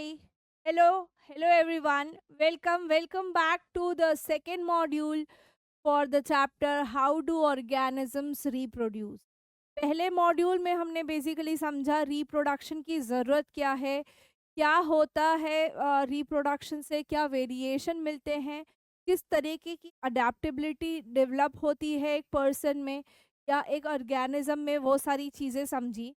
Hi. Hello everyone. Welcome back to the second module for the chapter How do organisms reproduce. पहले module में हमने basically समझा reproduction की ज़रूरत क्या है, क्या होता है रिप्रोडक्शन से क्या वेरिएशन मिलते हैं, किस तरीके की अडेप्टेबिलिटी डेवलप होती है एक पर्सन में या एक ऑर्गेनिज्म में, वो सारी चीज़ें समझी।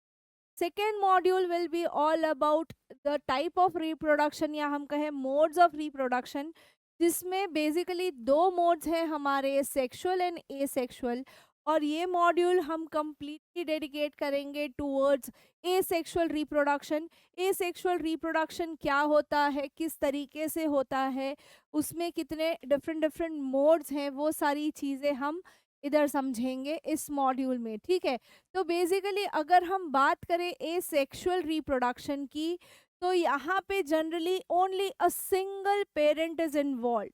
Second module will be all about the type of reproduction या हम कहें मोड्स ऑफ रिप्रोडक्शन, जिसमें बेसिकली दो मोड्स हैं हमारे, सेक्सुअल एंड एसेक्सुअल। और ये मॉड्यूल हम कंप्लीटली डेडिकेट करेंगे towards asexual reproduction. Asexual reproduction क्या होता है, किस तरीके से होता है, उसमें कितने डिफरेंट डिफरेंट मोड्स हैं, वो सारी चीज़ें हम इधर समझेंगे इस मॉड्यूल में। ठीक है, तो बेसिकली अगर हम बात करें एसेक्सुअल रिप्रोडक्शन की, तो यहाँ पे generally only a single parent is involve,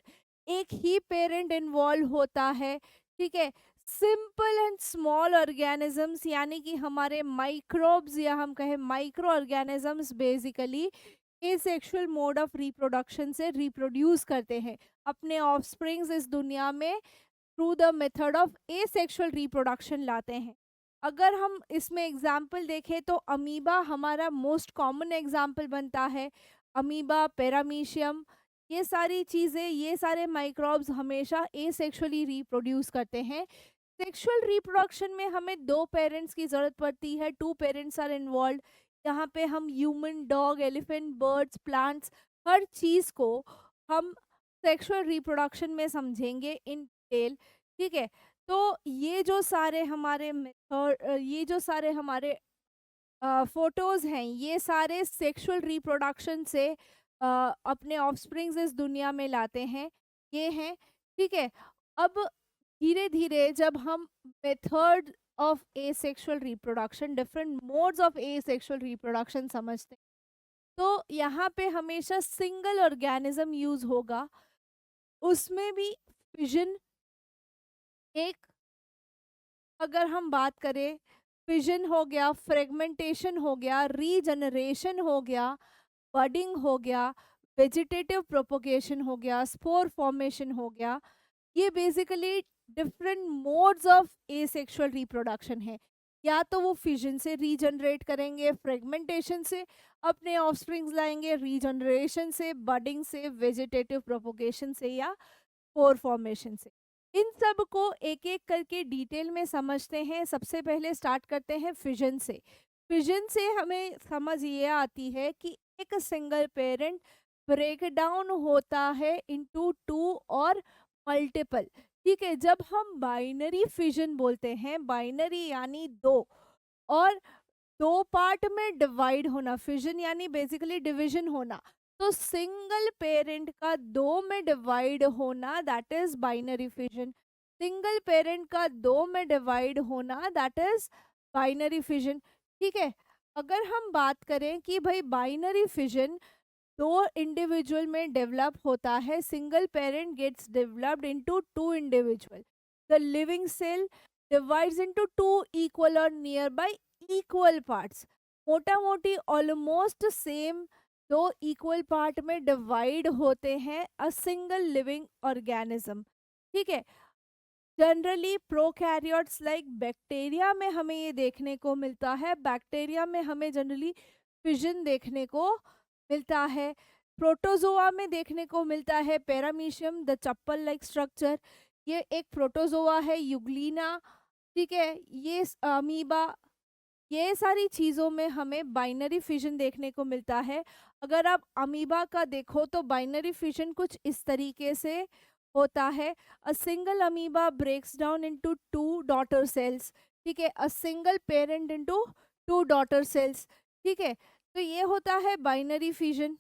एक ही पेरेंट इन्वॉल्व होता है। ठीक है, सिंपल एंड स्मॉल ऑर्गेनिजम्स यानी कि हमारे माइक्रोब्स या हम कहें micro organisms basically asexual mode of reproduction से रिप्रोड्यूस करते हैं अपने ऑफस्प्रिंग्स इस दुनिया में through the method of asexual reproduction लाते हैं। अगर हम इसमें एग्जाम्पल देखें तो अमीबा हमारा मोस्ट कॉमन एग्जाम्पल बनता है। अमीबा, पैरामीशियम, ये सारी चीज़ें, ये सारे माइक्रोब्स हमेशा एसेक्सुअली रिप्रोड्यूस करते हैं। सेक्सुअल रिप्रोडक्शन में हमें दो पेरेंट्स की ज़रूरत पड़ती है, टू पेरेंट्स आर इन्वॉल्व। यहाँ पे हम human, dog, elephant, birds, plants, हर चीज़ को हम सेक्सुअल रिप्रोडक्शन में समझेंगे इन डिटेल। ठीक है, तो ये जो सारे हमारे मेथड, ये जो सारे हमारे फोटोज हैं, ये सारे सेक्सुअल रिप्रोडक्शन से अपने ऑफस्प्रिंग्स इस दुनिया में लाते हैं, ये हैं। ठीक है, अब धीरे धीरे जब हम method of asexual reproduction, different modes of asexual reproduction समझते हैं, तो यहाँ पे हमेशा सिंगल ऑर्गेनिज्म यूज होगा, उसमें भी फिजन एक, अगर हम बात करें, फिजन हो गया, फ्रेगमेंटेशन हो गया, रीजनरेशन हो गया, बडिंग हो गया, वेजिटेटिव प्रोपोगेशन हो गया, स्पोर फॉर्मेशन हो गया, ये basically different modes of asexual reproduction है। या तो वो फिजन से रीजनरेट करेंगे, फ्रेगमेंटेशन से अपने ऑफस्प्रिंग्स लाएंगे, रीजनरेशन से, बडिंग से, वेजिटेटिव प्रोपोगेशन से या स्पोर फॉर्मेशन से। इन सब को एक एक करके डिटेल में समझते हैं। सबसे पहले स्टार्ट करते हैं फिजन से। फिजन से हमें समझ ये आती है कि एक सिंगल पेरेंट ब्रेक डाउन होता है इनटू टू और मल्टीपल। ठीक है, जब हम बाइनरी फिजन बोलते हैं, बाइनरी यानी दो, और दो पार्ट में डिवाइड होना, फिजन यानी बेसिकली डिवीजन होना, तो सिंगल पेरेंट का दो में डिवाइड होना, that is binary fission. Single parent का दो में डिवाइड होना, दैट इज बाइनरी फिजन। ठीक है, अगर हम बात करें कि भाई बाइनरी फिजन दो इंडिविजुअल में डेवलप होता है, single parent gets developed into two individual, the living cell divides into two equal और नियर बाय इक्वल पार्ट्स, मोटा मोटी ऑलमोस्ट सेम दो इक्वल पार्ट में डिवाइड होते हैं अ सिंगल लिविंग ऑर्गेनिज्म। ठीक है, जनरली प्रोकैरियोट्स लाइक बैक्टीरिया में हमें ये देखने को मिलता है, बैक्टीरिया में हमें जनरली फिजन देखने को मिलता है। प्रोटोजोआ में देखने को मिलता है paramecium, the chappal like structure, ये एक प्रोटोजोआ है, यूग्लिना। ठीक है, ये अमीबा, ये सारी चीज़ों में हमें बाइनरी फिजन देखने को मिलता है। अगर आप अमीबा का देखो तो बाइनरी फिजन कुछ इस तरीके से होता है, a single amoeba breaks down into two daughter cells. ठीक है, a single parent into two daughter cells. ठीक है, तो ये होता है बाइनरी फिजन,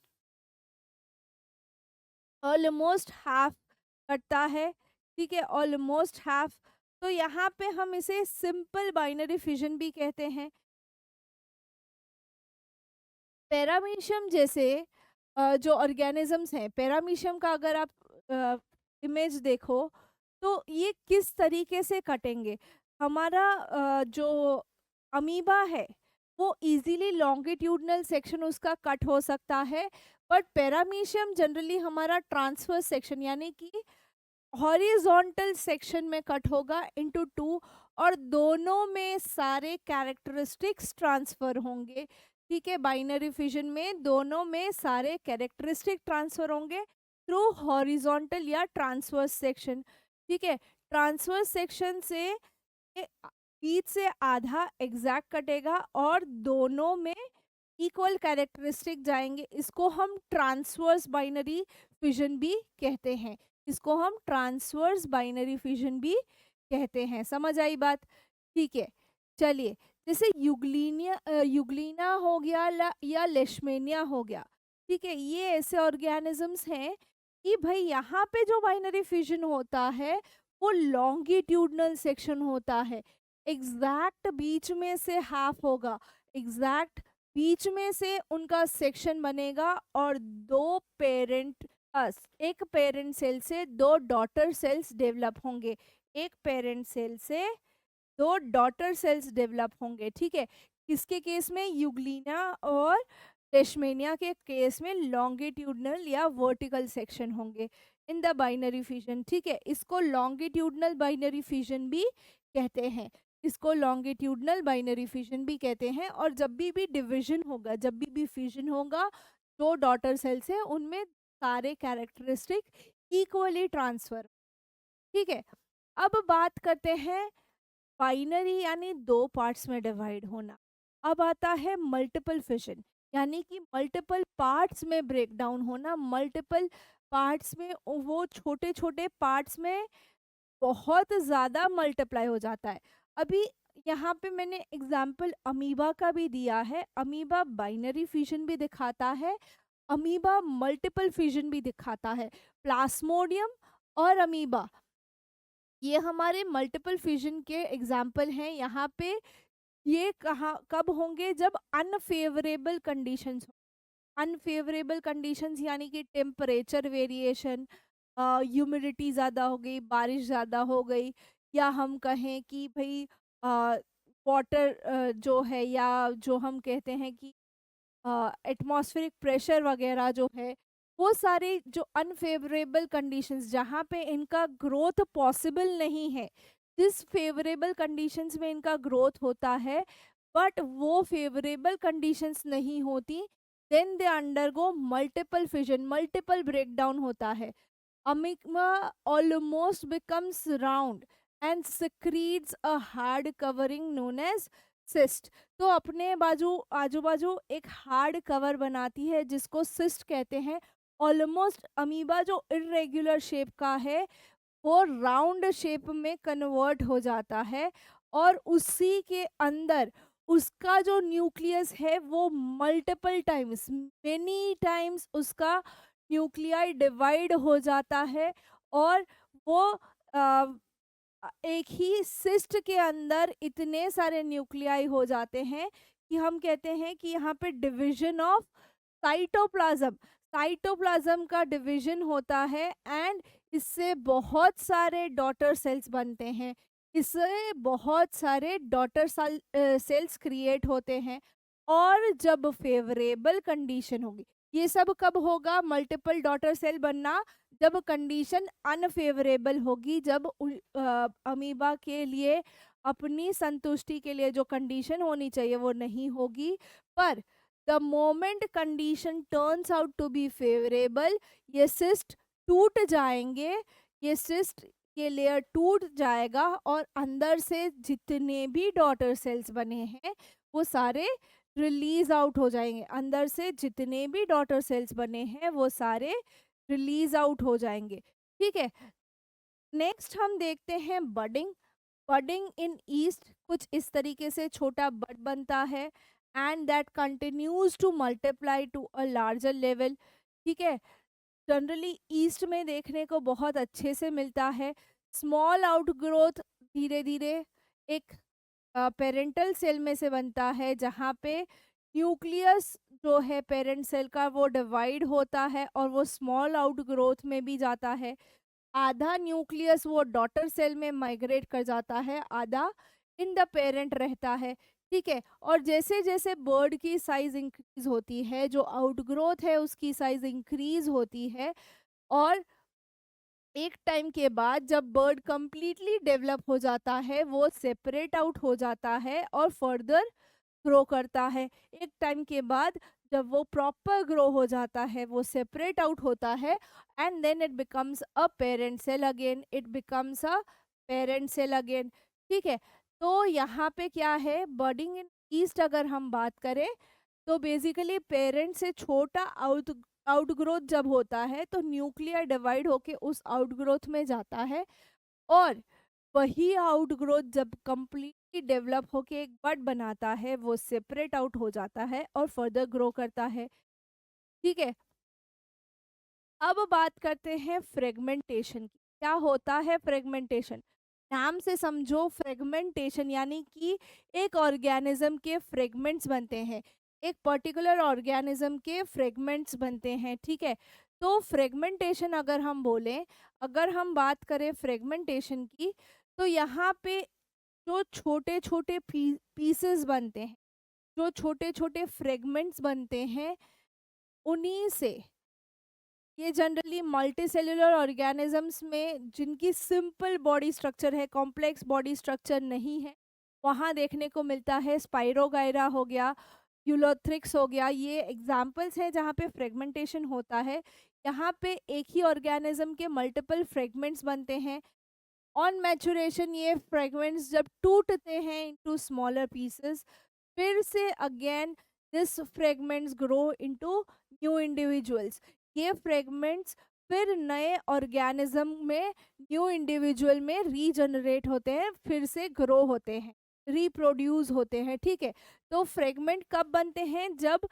ऑलमोस्ट हाफ करता है। ठीक है, ऑलमोस्ट हाफ, तो यहाँ पे हम इसे सिंपल बाइनरी फिजन भी कहते हैं। पैरामीशियम जैसे जो ऑर्गेनिजम्स हैं, पैरामीशियम का अगर आप इमेज देखो तो ये किस तरीके से कटेंगे। हमारा जो अमीबा है वो इजीली लॉन्गिट्यूडनल सेक्शन उसका कट हो सकता है, बट पैरामीशियम जनरली हमारा ट्रांसफर सेक्शन यानी कि हॉरिजॉन्टल सेक्शन में कट होगा इनटू टू, और दोनों में सारे कैरेक्टरिस्टिक्स ट्रांसफर होंगे। ठीक है, बाइनरी फिजन में दोनों में सारे कैरेक्टरिस्टिक ट्रांसफर होंगे थ्रू हॉरिजॉन्टल या ट्रांसवर्स सेक्शन। ठीक है, ट्रांसवर्स सेक्शन से बीच से आधा एग्जैक्ट कटेगा और दोनों में इक्वल कैरेक्टरिस्टिक जाएंगे। इसको हम ट्रांसवर्स बाइनरी फिजन भी कहते हैं। इसको हम ट्रांसवर्स बाइनरी फिजन भी कहते हैं। समझ आई बात? ठीक है, चलिए, जैसे युग्लिना हो गया या लेशमेनिया हो गया। ठीक है, ये ऐसे ऑर्गेनिजम्स हैं कि भाई यहाँ पे जो बाइनरी फिजन होता है वो लॉन्गिट्यूडनल सेक्शन होता है। एग्जैक्ट बीच में से हाफ होगा, एग्जैक्ट बीच में से उनका सेक्शन बनेगा, और दो पेरेंट एक पेरेंट सेल से दो डॉटर सेल्स डेवलप होंगे। एक पेरेंट सेल से दो डॉटर सेल्स डेवलप होंगे। ठीक है, किसके केस में? युग्लिना और लेशमेनिया के केस में लॉन्गिट्यूडनल या वर्टिकल सेक्शन होंगे इन द बाइनरी फिजन। ठीक है, इसको लॉन्गिट्यूडनल बाइनरी फिजन भी कहते हैं। इसको लॉन्गिट्यूडनल बाइनरी फिजन भी कहते हैं। और जब भी डिवीजन होगा, जब भी फिजन होगा, दो डॉटर सेल्स है उनमें सारे कैरेक्टरिस्टिक इक्वली ट्रांसफर। ठीक है, अब बात करते हैं बाइनरी यानी दो पार्ट्स में डिवाइड होना। अब आता है मल्टीपल फिजन यानी कि मल्टीपल पार्ट्स में ब्रेक डाउन होना। मल्टीपल पार्ट्स में वो छोटे छोटे पार्ट्स में बहुत ज़्यादा मल्टीप्लाई हो जाता है। अभी यहाँ पे मैंने एग्जाम्पल अमीबा का भी दिया है। अमीबा बाइनरी फिजन भी दिखाता है, अमीबा मल्टीपल फिजन भी दिखाता है। प्लास्मोडियम और अमीबा ये हमारे मल्टीपल फिजन के एग्जाम्पल हैं। यहाँ पे ये कहाँ कब होंगे? जब अनफेवरेबल कंडीशंस हो। अनफेवरेबल कंडीशंस यानी कि टेम्परेचर वेरिएशन, ह्यूमिडिटी ज़्यादा हो गई, बारिश ज़्यादा हो गई, या हम कहें कि भाई वाटर जो है, या जो हम कहते हैं कि एटमॉस्फेरिक प्रेशर वगैरह जो है, वो सारे जो अनफेवरेबल कंडीशंस जहाँ पे इनका ग्रोथ पॉसिबल नहीं है, जिस फेवरेबल कंडीशंस में इनका ग्रोथ होता है बट वो फेवरेबल कंडीशंस नहीं होती, then they undergo multiple fission, multiple breakdown होता है। अमिग्मा almost becomes round and secretes a hard covering known as cyst। तो अपने आजू बाजू एक हार्ड कवर बनाती है जिसको सिस्ट कहते हैं। ऑलमोस्ट अमीबा जो इरेगुलर शेप का है वो राउंड शेप में कन्वर्ट हो जाता है, और उसी के अंदर उसका जो न्यूक्लियस है वो मल्टीपल टाइम्स, मेनी टाइम्स उसका न्यूक्लियाई डिवाइड हो जाता है, और वो एक ही सिस्ट के अंदर इतने सारे न्यूक्लियाई हो जाते हैं कि हम कहते हैं कि यहाँ पे डिवीजन ऑफ साइटोप्लाज्म, साइटोप्लाज्म का डिवीजन होता है, एंड इससे बहुत सारे डॉटर सेल्स बनते हैं। इससे बहुत सारे डॉटर सेल्स क्रिएट होते हैं। और जब फेवरेबल कंडीशन होगी, ये सब कब होगा मल्टीपल डॉटर सेल बनना? जब कंडीशन अनफेवरेबल होगी, जब अमीबा के लिए अपनी संतुष्टि के लिए जो कंडीशन होनी चाहिए वो नहीं होगी। पर the moment condition turns out to be favourable, ये सिस्ट टूट जाएंगे, ये सिस्ट ये लेयर टूट जाएगा, और अंदर से जितने भी डॉटर सेल्स बने हैं वो सारे रिलीज आउट हो जाएंगे। अंदर से जितने भी डॉटर सेल्स बने हैं वो सारे रिलीज आउट हो जाएंगे। ठीक है, नेक्स्ट हम देखते हैं बडिंग। बडिंग इन ईस्ट कुछ इस तरीके से छोटा बड बनता है, and that continues to multiply to a larger level. ठीक है, जनरली ईस्ट में देखने को बहुत अच्छे से मिलता है। स्मॉल आउट ग्रोथ धीरे धीरे एक पेरेंटल सेल में से बनता है, जहाँ पे न्यूक्लियस जो है पेरेंट सेल का वो डिवाइड होता है और वो स्मॉल आउट ग्रोथ में भी जाता है। आधा न्यूक्लियस वो डॉटर सेल में माइग्रेट कर जाता है, आधा इन द पेरेंट रहता है। ठीक है। और जैसे जैसे बर्ड की साइज इंक्रीज होती है, जो आउटग्रोथ है उसकी साइज इंक्रीज होती है, और एक टाइम के बाद जब बर्ड कंप्लीटली डेवलप हो जाता है, वो सेपरेट आउट हो जाता है और फर्दर ग्रो करता है। एक टाइम के बाद जब वो प्रॉपर ग्रो हो जाता है, वो सेपरेट आउट होता है, and then it becomes a parent cell again, it becomes a parent cell again. ठीक है। तो यहाँ पे क्या है, बर्डिंग इन ईस्ट अगर हम बात करें, तो बेसिकली पेरेंट से छोटा आउटग्रोथ जब होता है, तो न्यूक्लियर डिवाइड होके उस आउटग्रोथ में जाता है, और वही आउटग्रोथ जब कंप्लीटली डेवलप होके एक बड बनाता है, वो सेपरेट आउट हो जाता है और फर्दर ग्रो करता है। ठीक है। अब बात करते हैं फ्रेगमेंटेशन की। क्या होता है फ्रेगमेंटेशन? नाम से समझो, फ्रेगमेंटेशन यानी कि एक ऑर्गेनिज्म के फ्रेगमेंट्स बनते हैं, एक पर्टिकुलर ऑर्गेनिज्म के फ्रेगमेंट्स बनते हैं। ठीक है। तो फ्रेगमेंटेशन अगर हम बोलें, अगर हम बात करें फ्रेगमेंटेशन की, तो यहाँ पे जो छोटे छोटे पीसेस बनते हैं, जो छोटे छोटे फ्रेगमेंट्स बनते हैं, उन्हीं से, ये जनरली मल्टी सेल्यूलर ऑर्गेनिजम्स में जिनकी सिंपल बॉडी स्ट्रक्चर है, कॉम्प्लेक्स बॉडी स्ट्रक्चर नहीं है, वहाँ देखने को मिलता है। स्पाइरोगायरा हो गया, यूलोथ्रिक्स हो गया, ये एग्जाम्पल्स हैं जहाँ पे फ्रेगमेंटेशन होता है। यहाँ पे एक ही ऑर्गेनिज्म के मल्टीपल फ्रेगमेंट्स बनते हैं। ऑन मैचुरेशन ये फ्रेगमेंट्स जब टूटते हैं इनटू स्मॉलर पीसेस, फिर से again this fragments grow into new individuals. ये फ्रेगमेंट्स फिर नए ऑर्गेनिज्म में, न्यू इंडिविजुअल में रीजनरेट होते हैं, फिर से ग्रो होते हैं, रिप्रोड्यूस होते हैं। ठीक है। तो फ्रेगमेंट कब बनते हैं? जब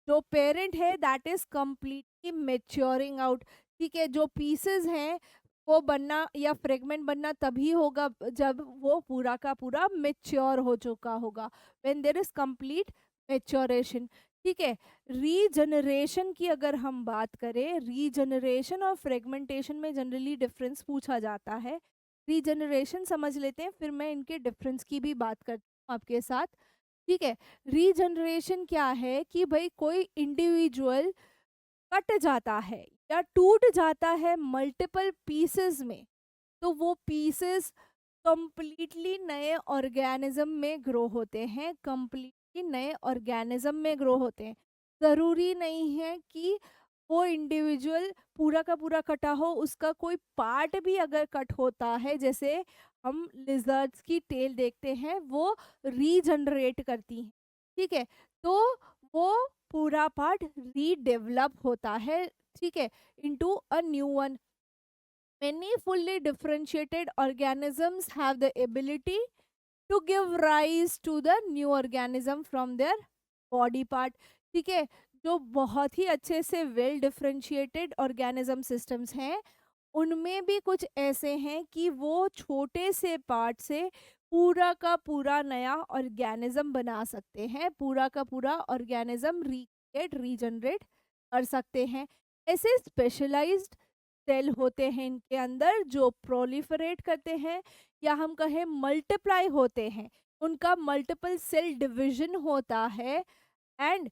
जो पेरेंट है that is completely maturing out. ठीक है। जो पीसेस हैं वो बनना या फ्रेगमेंट बनना तभी होगा जब वो पूरा का पूरा मेच्योर हो चुका होगा, when there is complete maturation. ठीक है। रीजनरेशन की अगर हम बात करें, रीजनरेशन और फ्रेगमेंटेशन में जनरली डिफरेंस पूछा जाता है। रीजनरेशन समझ लेते हैं, फिर मैं इनके डिफरेंस की भी बात करती हूँ आपके साथ। ठीक है। रीजनरेशन क्या है कि भाई कोई इंडिविजुअल कट जाता है या टूट जाता है मल्टीपल पीसेस में, तो वो पीसेस कंप्लीटली नए ऑर्गेनिज्म में ग्रो होते हैं, कंप्लीटली नए ऑर्गेनिज्म में ग्रो होते हैं। ज़रूरी नहीं है कि वो इंडिविजुअल पूरा का पूरा कटा हो, उसका कोई पार्ट भी अगर कट होता है, जैसे हम लिजर्ड्स की टेल देखते हैं, वो रीजनरेट करती हैं। ठीक है। तो वो पूरा पार्ट रीडेवलप होता है, ठीक है, into a new one. Many fully differentiated organisms have the ability to give rise to the new organism from their body part। ठीक है। जो बहुत ही अच्छे से वेल डिफरेंशिएटेड ऑर्गेनिज्म सिस्टम्स हैं, उनमें भी कुछ ऐसे हैं कि वो छोटे से पार्ट से पूरा का पूरा नया ऑर्गेनिज्म बना सकते हैं, पूरा का पूरा ऑर्गेनिज्म रिक्रिएट रीजनरेट कर सकते हैं। ऐसे स्पेशलाइज्ड सेल होते हैं इनके अंदर जो प्रोलिफरेट करते हैं, या हम कहें मल्टीप्लाई होते हैं, उनका मल्टीपल सेल डिवीजन होता है, and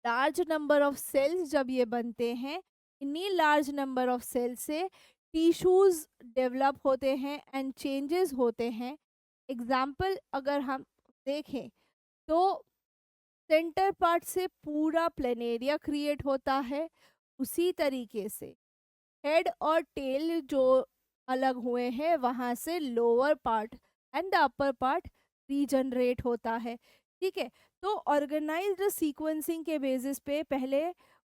large number of cells जब ये बनते हैं, इन्हीं लार्ज नंबर ऑफ सेल से टिश्यूज डेवलप होते हैं एंड चेंजेस होते हैं। एग्जाम्पल अगर हम देखें, तो सेंटर पार्ट से पूरा प्लेनेरिया क्रिएट होता है। उसी तरीके से हेड और टेल जो अलग हुए हैं, वहां से lower part and the upper part regenerate होता है। ठीक है। तो ऑर्गेनाइज्ड सीक्वेंसिंग के बेसिस पे पहले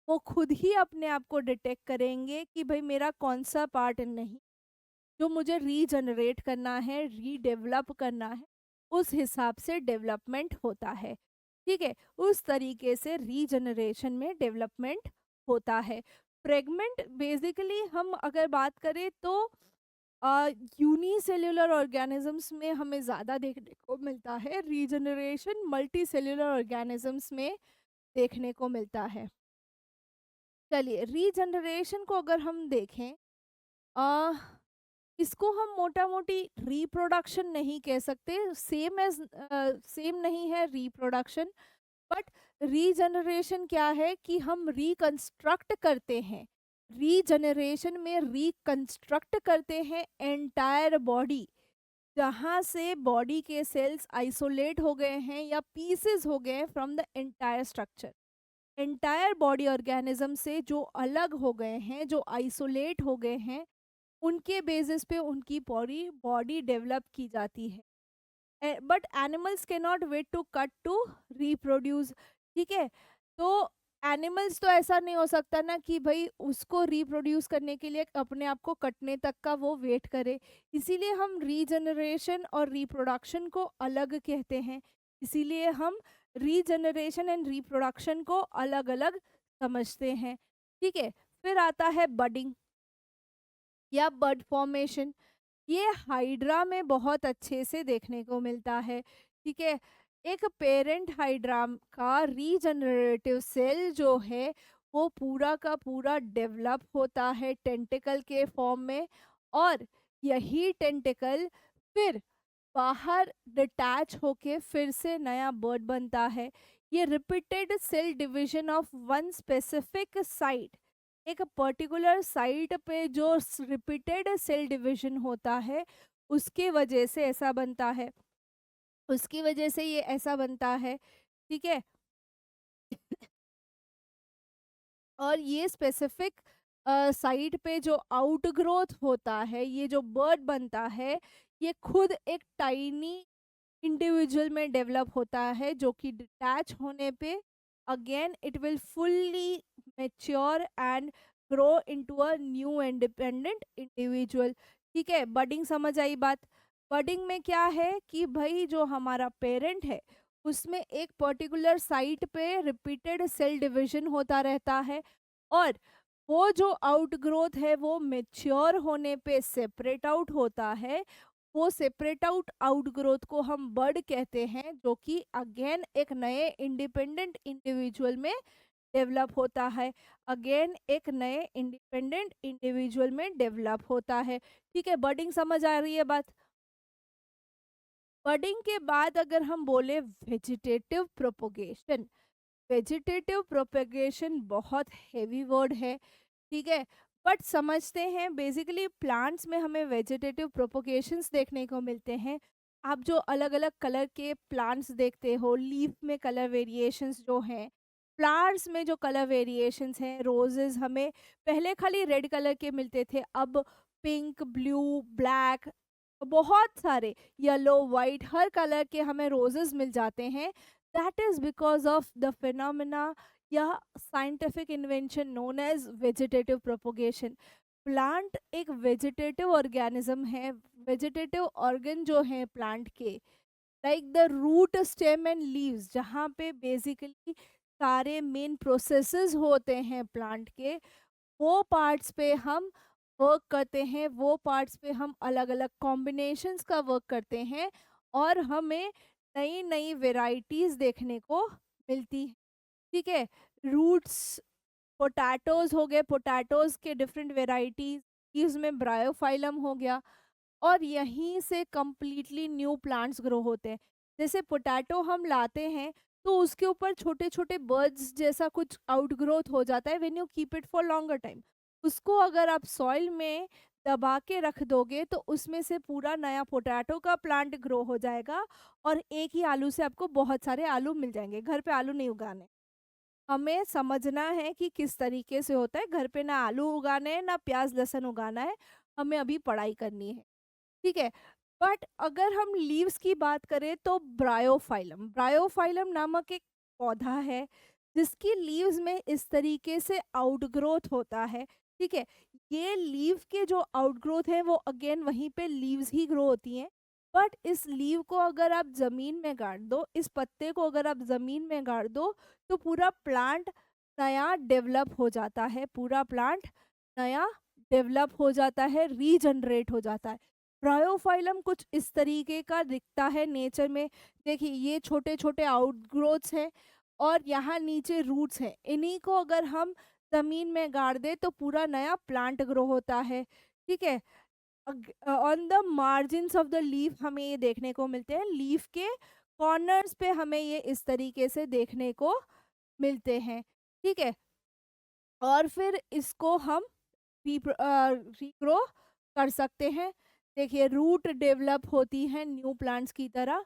वो खुद ही अपने आप को डिटेक्ट करेंगे कि भाई मेरा कौन सा पार्ट नहीं, जो मुझे रीजनरेट करना है, रीडेवलप करना है, उस हिसाब से डेवलपमेंट होता है। ठीक है। उस तरीके से रीजनरेशन में डेवलपमेंट होता है। फ्रेगमेंट बेसिकली हम अगर बात करें तो यूनिसेल्युलर ऑर्गेनिजम्स में हमें ज़्यादा देखने को मिलता है, रीजनरेशन मल्टी सेल्युलर ऑर्गेनिजम्स में देखने को मिलता है। चलिए रीजनरेशन को अगर हम देखें, इसको हम मोटा मोटी रिप्रोडक्शन नहीं कह सकते, सेम नहीं है रिप्रोडक्शन। बट रीजनरेशन क्या है कि हम रिकंस्ट्रक्ट करते हैं, रीजनरेशन में रिकंस्ट्रक्ट करते हैं एंटायर बॉडी, जहाँ से बॉडी के सेल्स आइसोलेट हो गए हैं या पीसेस हो गए हैं from the entire structure. Entire body organism से जो अलग हो गए हैं, जो आइसोलेट हो गए हैं, उनके बेसिस पे उनकी बॉडी बॉडी डेवलप की जाती है। But animals can not wait to cut to reproduce. ठीक है, तो एनिमल्स तो ऐसा नहीं हो सकता ना कि भाई उसको रिप्रोड्यूस करने के लिए अपने आप को कटने तक का वो वेट करे। इसीलिए हम रीजनरेशन और रिप्रोडक्शन को अलग कहते हैं। इसीलिए हम रीजनरेशन एंड रिप्रोडक्शन को अलग अलग समझते हैं। ठीक है, फिर आता है बडिंग या बड फॉर्मेशन। ये हाइड्रा में बहुत अच्छे से देखने को मिलता है। ठीक है, एक पेरेंट हाइड्रा का रीजनरेटिव सेल जो है वो पूरा का पूरा डेवलप होता है टेंटिकल के फॉर्म में, और यही टेंटिकल फिर बाहर डिटैच होके फिर से नया बर्ड बनता है। ये repeated cell division of one specific site, एक पर्टिकुलर साइट पे जो रिपीटेड सेल डिवीजन होता है उसके वजह से ऐसा बनता है, उसकी वजह से ये ऐसा बनता है। ठीक है, और ये स्पेसिफिक साइट पे जो आउटग्रोथ होता है, ये जो बर्ड बनता है, ये खुद एक टाइनी इंडिविजुअल में डेवलप होता है, जो कि डिटैच होने पे again it will fully mature and grow into a new independent individual. ठीक है, बडिंग समझ आई बात। बडिंग में क्या है कि भाई जो हमारा पेरेंट है उसमें एक पर्टिकुलर साइट पे रिपीटेड सेल डिवीजन होता रहता है, और वो जो आउटग्रोथ है वो मेच्योर होने पे सेपरेट आउट होता है। वो सेपरेट आउट आउटग्रोथ को हम बर्ड कहते हैं, जो कि अगेन एक नए इंडिपेंडेंट इंडिविजुअल में डेवलप होता है, अगेन एक नए इंडिपेंडेंट इंडिविजुअल में डेवलप होता है। ठीक है, बर्डिंग समझ आ रही है बात। बर्डिंग के बाद अगर हम बोले वेजिटेटिव प्रोपोगेशन, वेजिटेटिव प्रोपेगेशन बहुत हेवी वर्ड है। ठीक है, बट समझते हैं बेसिकली प्लांट्स में हमें वेजिटेटिव प्रोपोगेशंस देखने को मिलते हैं। आप जो अलग अलग कलर के प्लांट्स देखते हो, लीफ में कलर वेरिएशंस जो हैं, फ्लावर्स में जो कलर वेरिएशंस हैं, रोजेस हमें पहले खाली रेड कलर के मिलते थे, अब पिंक, ब्लू, ब्लैक, बहुत सारे येलो, वाइट, हर कलर के हमें रोजेस मिल जाते हैं। That is because of the phenomena या scientific invention known as vegetative propagation. Plant एक वेजिटेटिव ऑर्गेनिज्म है, वेजिटेटिव ऑर्गन जो है प्लांट के, like the root, stem and leaves, जहाँ पे बेसिकली सारे मेन प्रोसेसेस होते हैं प्लांट के, वो पार्ट्स पे हम वर्क करते हैं, वो पार्ट्स पे हम अलग अलग कॉम्बिनेशंस का वर्क करते हैं, और हमें नई नई वेराइटीज देखने को मिलती है। ठीक है, रूट्स, पोटैटोज हो गए, पोटैटोज के डिफरेंट वेराइटीज, इसमें ब्रायोफाइलम हो गया, और यहीं से कंप्लीटली न्यू प्लांट्स ग्रो होते हैं। जैसे पोटैटो हम लाते हैं तो उसके ऊपर छोटे छोटे बर्ड्स जैसा कुछ आउटग्रोथ हो जाता है when you keep it for longer time. उसको अगर आप सॉइल में दबा के रख दोगे तो उसमें से पूरा नया पोटैटो का प्लांट ग्रो हो जाएगा, और एक ही आलू से आपको बहुत सारे आलू मिल जाएंगे। घर पे आलू नहीं उगाने, हमें समझना है कि किस तरीके से होता है। घर पे ना आलू उगाने हैं ना प्याज लहसुन उगाना है, हमें अभी पढ़ाई करनी है। ठीक है, बट अगर हम लीव्स की बात करें तो ब्रायोफाइलम, ब्रायोफाइलम नामक एक पौधा है जिसकी लीव्स में इस तरीके से आउटग्रोथ होता है। ठीक है, ये लीव के जो आउटग्रोथ है वो अगेन वहीं पे लीव्स ही ग्रो होती हैं। बट इस लीव को अगर आप जमीन में गाड़ दो, इस पत्ते को अगर आप जमीन में गाड़ दो, तो पूरा प्लांट नया डेवलप हो जाता है, पूरा प्लांट नया डेवलप हो जाता है, रीजनरेट हो जाता है। ब्रायोफाइलम कुछ इस तरीके का दिखता है नेचर में। देखिए ये छोटे छोटे आउटग्रोथ्स हैं, और यहाँ नीचे रूट्स हैं, इन्हीं को अगर हम जमीन में गाड़ दे तो पूरा नया प्लांट ग्रो होता है। ठीक है, on the margins of the leaf हमें ये देखने को मिलते हैं, लीफ के कॉर्नर्स पे हमें ये इस तरीके से देखने को मिलते हैं, ठीक है। और फिर इसको हम रीग्रो कर सकते हैं। देखिए रूट डेवलप होती है न्यू प्लांट्स की तरह,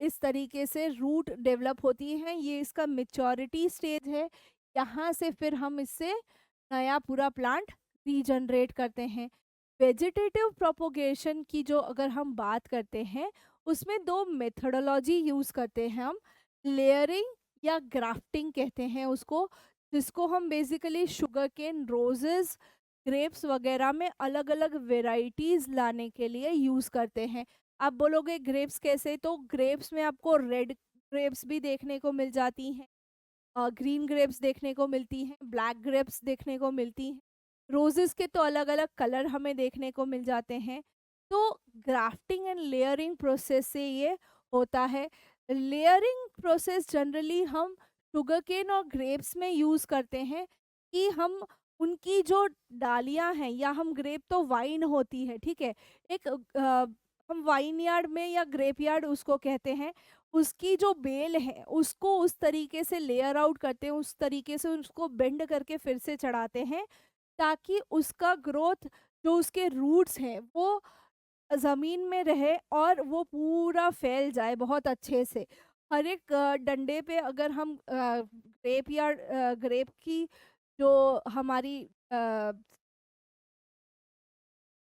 इस तरीके से रूट डेवलप होती है, ये इसका मेच्योरिटी स्टेज है। यहाँ से फिर हम इससे नया पूरा प्लांट रीजनरेट करते हैं। वेजिटेटिव प्रोपोगेशन की जो अगर हम बात करते हैं, उसमें दो मेथोडोलॉजी यूज करते हैं हम, लेयरिंग या ग्राफ्टिंग कहते हैं उसको, जिसको हम basically sugar cane, roses, grapes वगैरह में अलग अलग वेराइटीज लाने के लिए यूज करते हैं। आप बोलोगे ग्रेप्स कैसे, तो ग्रेप्स में आपको रेड ग्रेप्स भी देखने को मिल जाती हैं, ग्रीन ग्रेप्स देखने को मिलती हैं, ब्लैक ग्रेप्स देखने को मिलती हैं, रोजेस के तो अलग अलग कलर हमें देखने को मिल जाते हैं। तो ग्राफ्टिंग एंड लेयरिंग प्रोसेस से ये होता है। लेयरिंग प्रोसेस जनरली हम शुगर केन और ग्रेप्स में यूज करते हैं कि हम उनकी जो डालियां हैं, या हम ग्रेप तो वाइन होती है, ठीक है, एक हम वाइन यार्ड में या ग्रेप यार्ड उसको कहते हैं, उसकी जो बेल है उसको उस तरीके से लेयर आउट करते हैं, उस तरीके से उसको बेंड करके फिर से चढ़ाते हैं, ताकि उसका ग्रोथ, जो उसके रूट्स हैं वो ज़मीन में रहे और वो पूरा फैल जाए बहुत अच्छे से। हर एक डंडे पे अगर हम ग्रेप या ग्रेप की जो हमारी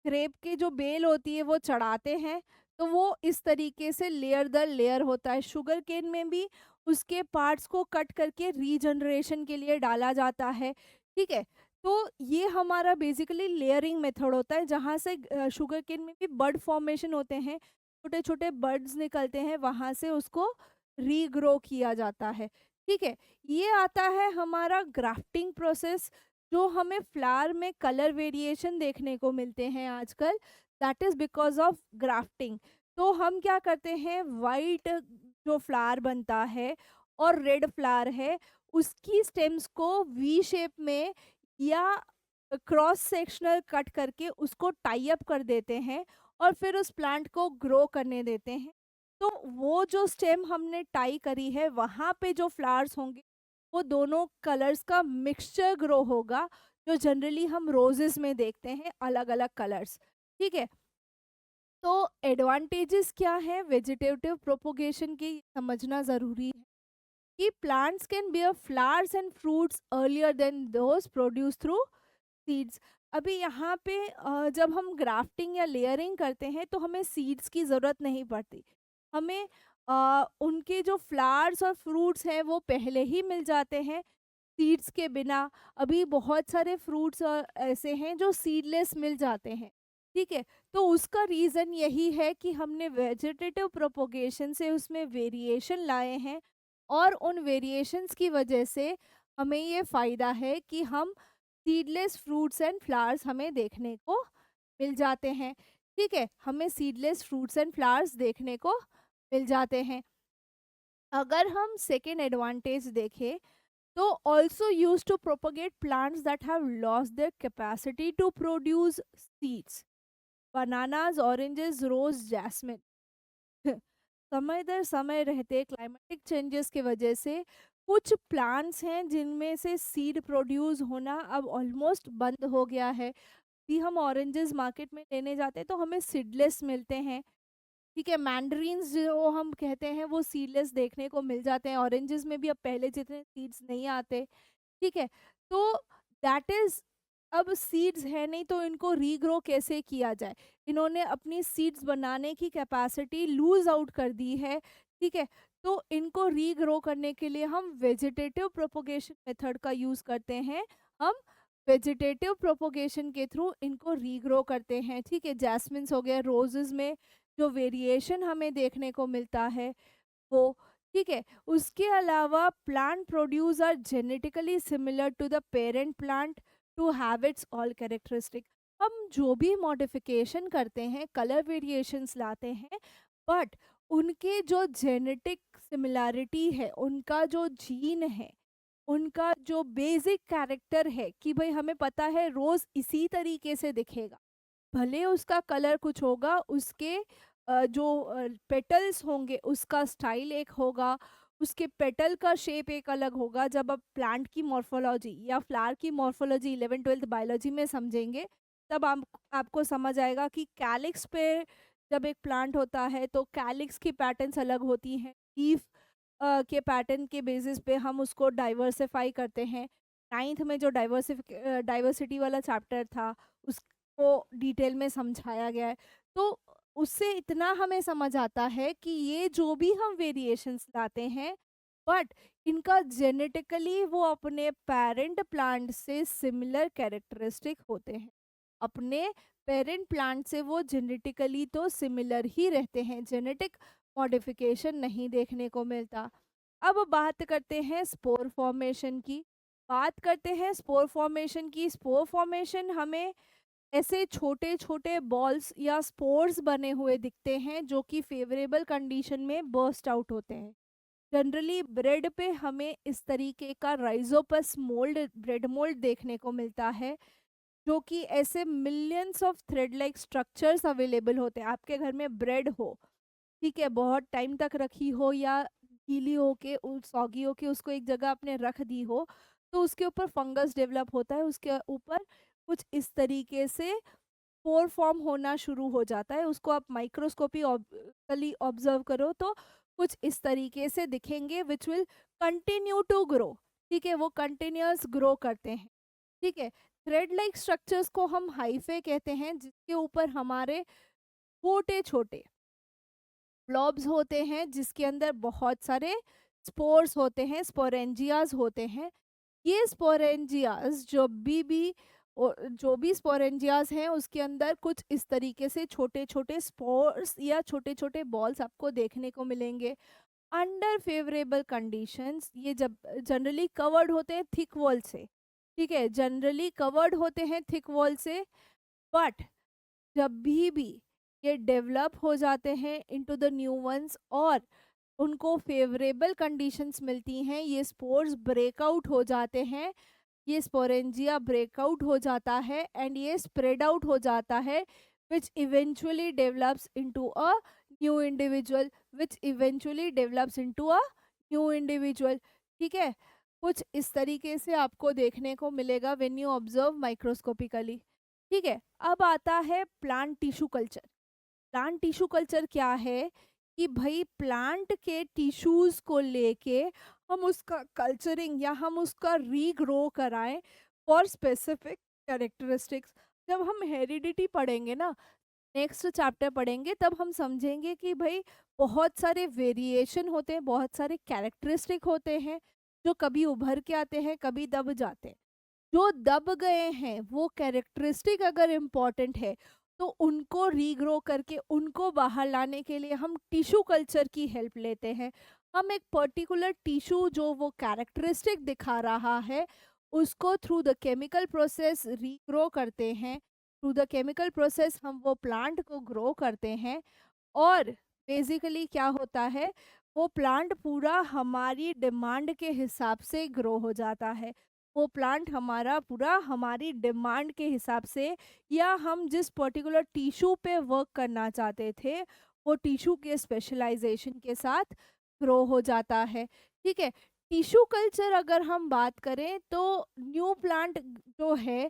ग्रेप की जो बेल होती है वो चढ़ाते हैं, तो वो इस तरीके से लेयर दर लेयर होता है। शुगर केन में भी उसके पार्ट्स को कट करके रीजनरेशन के लिए डाला जाता है, ठीक है। तो ये हमारा बेसिकली लेयरिंग मेथड होता है, जहाँ से शुगर केन में भी बर्ड फॉर्मेशन होते हैं, छोटे छोटे बर्ड्स निकलते हैं, वहाँ से उसको रीग्रो किया जाता है, ठीक है। ये आता है हमारा ग्राफ्टिंग प्रोसेस, जो हमें फ्लावर में कलर वेरिएशन देखने को मिलते हैं आजकल, that is because of grafting. तो हम क्या करते हैं, वाइट जो फ्लावर बनता है और रेड फ्लावर है, उसकी स्टेम्स को वी शेप में या क्रॉस सेक्शनल कट करके उसको टाई अप कर देते हैं और फिर उस प्लांट को ग्रो करने देते हैं। तो वो जो स्टेम हमने टाई करी है, वहाँ पे जो फ्लावर्स होंगे वो दोनों कलर्स का मिक्सचर ग्रो होगा, जो जनरली हम रोजेस में देखते हैं अलग अलग कलर्स, ठीक है। तो एडवांटेजेस क्या है वेजिटेटिव प्रोपोगेशन की, समझना ज़रूरी है कि plants can bear flowers and fruits earlier than those produce through seeds. अभी यहाँ पे जब हम ग्राफ्टिंग या लेयरिंग करते हैं तो हमें सीड्स की ज़रूरत नहीं पड़ती, हमें उनके जो फ्लावर्स और फ्रूट्स हैं वो पहले ही मिल जाते हैं सीड्स के बिना। अभी बहुत सारे फ्रूट्स ऐसे हैं जो सीडलेस मिल जाते हैं, ठीक है। तो उसका रीज़न यही है कि हमने वेजिटेटिव प्रोपोगेशन से उसमें वेरिएशन लाए हैं, और उन वेरिएशंस की वजह से हमें ये फ़ायदा है कि हम सीडलेस फ्रूट्स एंड फ्लावर्स हमें देखने को मिल जाते हैं, ठीक है। हमें सीडलेस फ्रूट्स एंड फ्लावर्स देखने को मिल जाते हैं। अगर हम सेकेंड एडवांटेज देखें, तो also used to propagate plants that have lost their capacity to produce seeds, bananas, oranges, rose, jasmine। समय दर समय रहते क्लाइमेटिक चेंजेस की वजह से कुछ प्लांट्स हैं जिनमें से सीड प्रोड्यूस होना अब ऑलमोस्ट बंद हो गया है। भी हम ऑरेंजेस मार्केट में लेने जाते हैं तो हमें सीडलेस मिलते हैं, ठीक है। मैंडरीन्स जो हम कहते हैं वो सीडलेस देखने को मिल जाते हैं, ऑरेंजेस में भी अब पहले जितने सीड्स नहीं आते, ठीक है। तो दैट इज, अब सीड्स है नहीं तो इनको रीग्रो कैसे किया जाए, इन्होंने अपनी सीड्स बनाने की कैपेसिटी लूज आउट कर दी है, ठीक है। तो इनको रीग्रो करने के लिए हम वेजिटेटिव प्रोपोगेशन मेथड का यूज करते हैं, हम वेजिटेटिव प्रोपोगेशन के थ्रू इनको रीग्रो करते हैं, ठीक है। जैस्मिन्स हो गया, रोजेस में जो वेरिएशन हमें देखने को मिलता है वो, ठीक है। उसके अलावा plant produce are genetically similar to the parent plant to have its all characteristic. हम जो भी मॉडिफिकेशन करते हैं, कलर वेरिएशंस लाते हैं, बट उनके जो जेनेटिक सिमिलैरिटी है, उनका जो जीन है, उनका जो बेसिक कैरेक्टर है कि भाई हमें पता है रोज इसी तरीके से दिखेगा, भले उसका कलर कुछ होगा, उसके जो पेटल्स होंगे उसका स्टाइल एक होगा, उसके पेटल का शेप एक अलग होगा। जब आप प्लांट की मॉर्फोलॉजी या फ्लावर की मॉर्फोलॉजी 11th-12th बायोलॉजी में समझेंगे, तब आपको समझ आएगा कि कैलिक्स पे जब एक प्लांट होता है तो कैलिक्स की पैटर्न्स अलग होती हैं। लीफ के पैटर्न के बेसिस पे हम उसको डाइवर्सिफाई करते हैं। 9th में जो डाइवर्सिटी वाला चैप्टर था, उसको डिटेल में समझाया गया है। तो उससे इतना हमें समझ आता है कि ये जो भी हम वेरिएशंस लाते हैं, बट इनका जेनेटिकली वो अपने पेरेंट प्लांट से सिमिलर कैरेक्टरिस्टिक होते हैं। अपने पेरेंट प्लांट से वो जेनेटिकली तो सिमिलर ही रहते हैं, जेनेटिक मॉडिफिकेशन नहीं देखने को मिलता। अब बात करते हैं स्पोर फॉर्मेशन की। स्पोर फॉर्मेशन हमें ऐसे छोटे छोटे बॉल्स या स्पोर्स बने हुए दिखते हैं जो कि फेवरेबल कंडीशन में बर्स्ट आउट होते हैं। जनरली ब्रेड पे हमें इस तरीके का राइजोपस मोल्ड, ब्रेड मोल्ड देखने को मिलता है, जो कि ऐसे millions of thread like structures available होते हैं। आपके घर में ब्रेड हो, ठीक है, बहुत टाइम तक रखी हो या गीली हो के सॉगी हो के उसको एक जगह आपने रख दी हो, तो उसके ऊपर फंगस डेवलप होता है, उसके ऊपर कुछ इस तरीके से पोर फॉर्म होना शुरू हो जाता है। उसको आप माइक्रोस्कोपी ऑब्जर्व करो तो कुछ इस तरीके से दिखेंगे, which will continue to grow. ठीक है, वो कंटिन्यूअस ग्रो करते हैं। ठीक है, थ्रेड लाइक स्ट्रक्चर्स को हम हाइफे कहते हैं, जिसके ऊपर हमारे छोटे छोटे ब्लॉब्स होते हैं, जिसके अंदर बहुत सारे स्पोर्स होते हैं, स्पोरेंजियाज होते हैं। ये स्पोरेंजियाज जो भी स्पोरेंजियाज हैं, उसके अंदर कुछ इस तरीके से छोटे छोटे स्पोर्स या छोटे छोटे बॉल्स आपको देखने को मिलेंगे। अंडर फेवरेबल कंडीशंस ये जब जनरली कवर्ड होते हैं थिक वॉल से, ठीक है, जनरली कवर्ड होते हैं थिक वॉल से। बट जब भी ये डेवलप हो जाते हैं इनटू द न्यू वंस और उनको फेवरेबल कंडीशंस मिलती हैं, ये स्पोर्स ब्रेकआउट हो जाते हैं, ये स्पोरेंजिया ब्रेकआउट हो जाता है एंड ये स्प्रेड आउट हो जाता है, which eventually develops into a new individual which eventually develops into a new individual. ठीक है, कुछ इस तरीके से आपको देखने को मिलेगा व्हेन यू ऑब्जर्व माइक्रोस्कोपिकली। ठीक है, अब आता है plant tissue culture. Plant tissue culture क्या है कि भाई प्लांट के टिश्यूज को लेके हम उसका कल्चरिंग या हम उसका रीग्रो कराएं फॉर स्पेसिफिक कैरेक्टरिस्टिक्स। जब हम हेरिडिटी पढ़ेंगे ना, नेक्स्ट चैप्टर पढ़ेंगे, तब हम समझेंगे कि भाई बहुत सारे वेरिएशन होते हैं, बहुत सारे कैरेक्टरिस्टिक होते हैं जो कभी उभर के आते हैं, कभी दब जाते हैं। जो दब गए हैं वो कैरेक्टरिस्टिक अगर इम्पॉर्टेंट है तो उनको रीग्रो करके उनको बाहर लाने के लिए हम टिश्यू कल्चर की हेल्प लेते हैं। हम एक पर्टिकुलर टिश्यू जो वो कैरेक्टरिस्टिक दिखा रहा है उसको through the chemical process regrow करते हैं। थ्रू द केमिकल प्रोसेस हम वो प्लांट को ग्रो करते हैं और बेसिकली क्या होता है, वो प्लांट पूरा हमारी डिमांड के हिसाब से ग्रो हो जाता है। वो प्लांट हमारा पूरा हमारी डिमांड के हिसाब से या हम जिस पर्टिकुलर टिश्यू पे वर्क करना चाहते थे वो टिश्यू के स्पेशलाइजेशन के साथ ग्रो हो जाता है। ठीक है, टिश्यू कल्चर अगर हम बात करें तो न्यू प्लांट जो है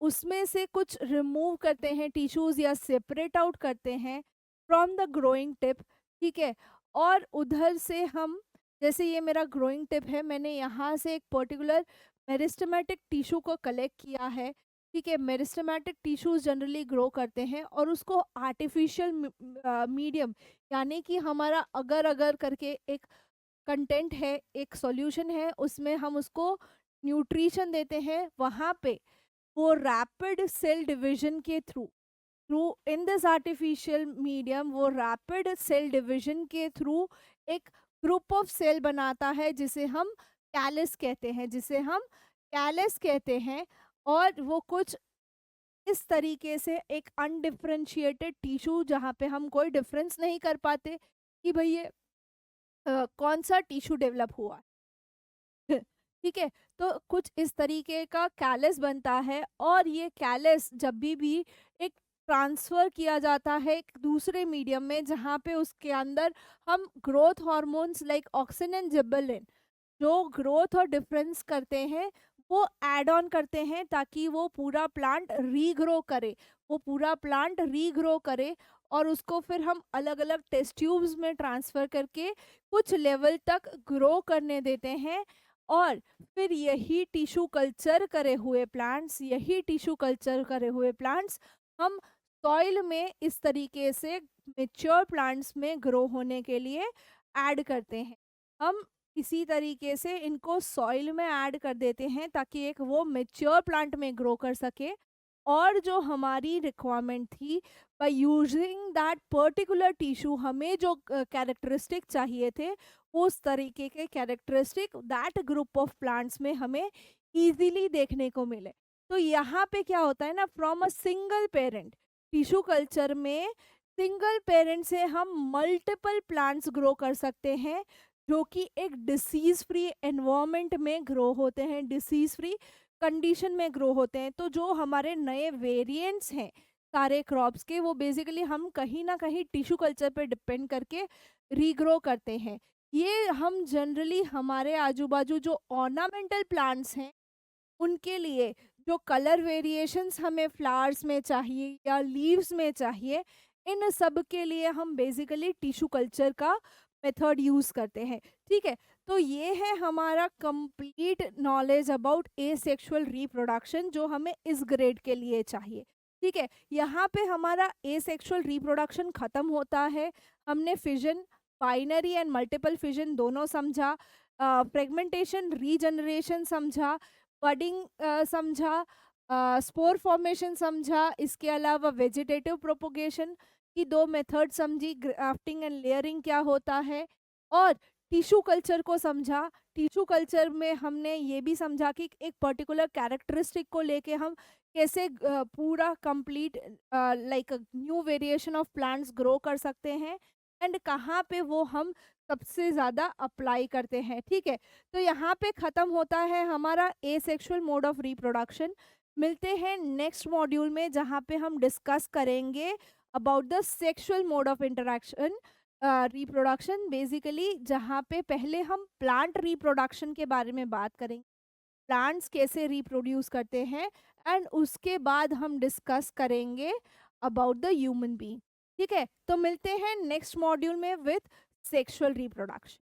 उसमें से कुछ रिमूव करते हैं टिश्यूज या सेपरेट आउट करते हैं फ्रॉम द ग्रोइंग टिप। ठीक है, और उधर से हम, जैसे ये मेरा ग्रोइंग टिप है, मैंने यहाँ से एक पर्टिकुलर मेरिस्टेमेटिक टिश्यू को कलेक्ट किया है। ठीक है, मेरिस्टेमेटिक टिश्यूज जनरली ग्रो करते हैं और उसको आर्टिफिशियल मीडियम, यानी कि हमारा अगर अगर करके एक कंटेंट है, एक सॉल्यूशन है, उसमें हम उसको न्यूट्रिशन देते हैं। वहाँ पे वो रैपिड सेल डिवीजन के through through in this artificial medium वो रैपिड सेल डिवीजन के थ्रू एक ग्रुप ऑफ सेल बनाता है जिसे हम कैलस कहते हैं। और वो कुछ इस तरीके से एक अनडिफरेंशिएटेड टिश्यू, जहाँ पे हम कोई डिफरेंस नहीं कर पाते कि भाई ये कौन सा टिश्यू डेवलप हुआ है। ठीक है, तो कुछ इस तरीके का कैलस बनता है और ये कैलस जब भी एक ट्रांसफ़र किया जाता है एक दूसरे मीडियम में, जहाँ पे उसके अंदर हम growth hormones like auxin and gibberellin जो ग्रोथ और डिफरेंस करते हैं वो ऐड ऑन करते हैं, ताकि वो पूरा प्लांट रीग्रो करे, वो पूरा प्लांट रीग्रो करे। और उसको फिर हम अलग अलग टेस्ट ट्यूब्स में ट्रांसफ़र करके कुछ लेवल तक ग्रो करने देते हैं। और फिर यही टिश्यू कल्चर करे हुए प्लांट्स हम सॉइल में इस तरीके से मेच्योर प्लांट्स में ग्रो होने के लिए ऐड करते हैं। हम इसी तरीके से इनको सॉइल में ऐड कर देते हैं, ताकि एक वो मेच्योर प्लांट में ग्रो कर सके। और जो हमारी रिक्वायरमेंट थी, by using that particular tissue, हमें जो कैरेक्टरिस्टिक चाहिए थे, उस तरीके के characteristic that group of plants में हमें इजीली देखने को मिले। तो यहाँ पे क्या होता है ना, from a single parent tissue culture में, सिंगल पेरेंट से हम मल्टीपल प्लांट्स ग्रो कर सकते हैं, जो कि एक डिसीज फ्री एनवायरनमेंट में ग्रो होते हैं, डिसीज फ्री कंडीशन में ग्रो होते हैं। तो जो हमारे नए वेरिएंट्स हैं सारे क्रॉप्स के, वो बेसिकली हम कहीं ना कहीं टिश्यू कल्चर पे डिपेंड करके रीग्रो करते हैं। ये हम जनरली हमारे आजू बाजू जो ऑर्नामेंटल प्लांट्स हैं उनके लिए, जो कलर वेरिएशंस हमें फ्लावर्स में चाहिए या लीव्स में चाहिए, इन सब के लिए हम बेसिकली टिश्यू कल्चर का मेथड यूज करते हैं। ठीक है, तो ये है हमारा complete knowledge about asexual reproduction जो हमें इस ग्रेड के लिए चाहिए। ठीक है, यहाँ पे हमारा एसेक्सुअल रिप्रोडक्शन खत्म होता है। हमने fission, binary and multiple fission दोनों समझा, फ्रेगमेंटेशन, रीजनरेशन समझा, बडिंग समझा, स्पोर फॉर्मेशन समझा, इसके अलावा वेजिटेटिव प्रोपोगेशन की दो मेथड समझी, ग्राफ्टिंग एंड लेयरिंग क्या होता है, और टिश्यू कल्चर को समझा। टिश्यू कल्चर में हमने ये भी समझा कि एक पर्टिकुलर कैरेक्टरिस्टिक को लेके हम कैसे पूरा complete like new variation of plants grow कर सकते हैं, एंड कहाँ पे वो हम सबसे ज़्यादा अप्लाई करते हैं। ठीक है, तो यहाँ पे ख़त्म होता है हमारा एसेक्सुअल मोड ऑफ रिप्रोडक्शन। मिलते हैं नेक्स्ट मॉड्यूल में, जहाँ पे हम डिस्कस करेंगे about the sexual mode of interaction reproduction, basically जहाँ पे पहले हम प्लांट रिप्रोडक्शन के बारे में बात करेंगे, प्लांट्स कैसे रिप्रोड्यूस करते हैं, एंड उसके बाद हम डिस्कस करेंगे अबाउट द ह्यूमन बीइंग। ठीक है, तो मिलते हैं नेक्स्ट मॉड्यूल में विथ सेक्सुअल रिप्रोडक्शन।